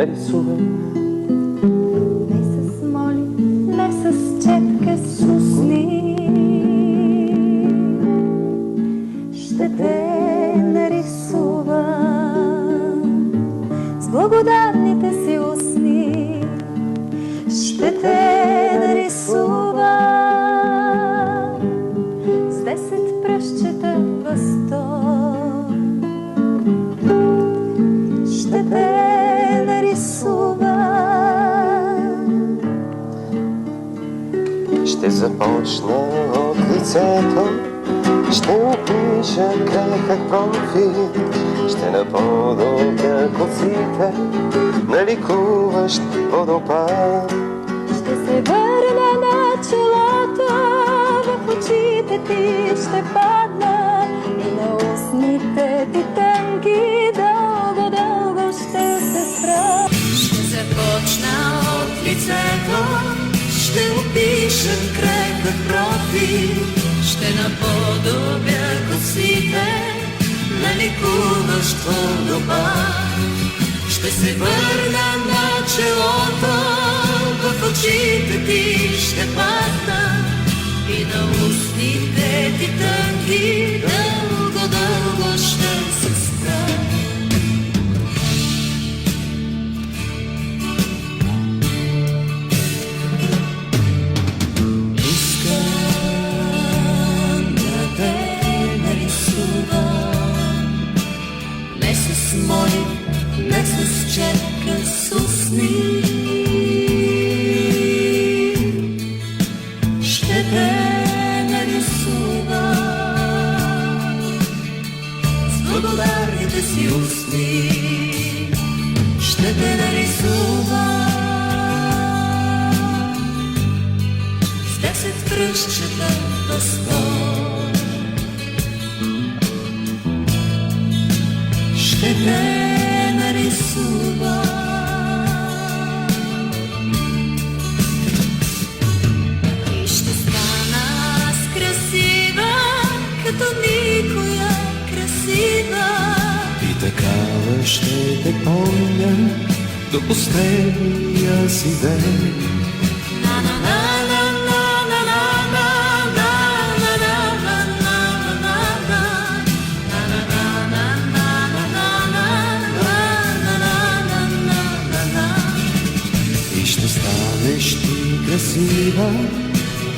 нарисувай. Не с моли, не с четка, с усни. Ще те нарисувам с благодарните си устни. Ще те нарисувам с 10 пръстчета бастон. Ще те нарисувам. Ще започна от лицето, ще опиша греха профил, ще наподобя косите на ликуващ водопад. Ще се върна на челото, в очите ти ще падна и на устните ти тънки дълго ще се спра. Ще започна от лицето, ще опиша крехък профил, ще наподобя косите на ликуващ водопад. Ще се върна на челото, в очите ти ще падна и на устните ти тънки дълго ще се спра. Искам да те нарисувам не с моли, не с четка, с усни. Ще те нарисувам с благодарните си устни. Ще те нарисувам с 10 пръстчета бастон. Ще те нарисувам и ще стана аз красива, като никоя красива. И такава ще те помня до последния си ден. И ще станеш ти красива,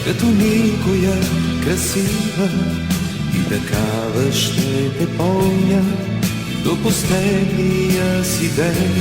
като никоя красива. И такава ще те помня до последния си ден.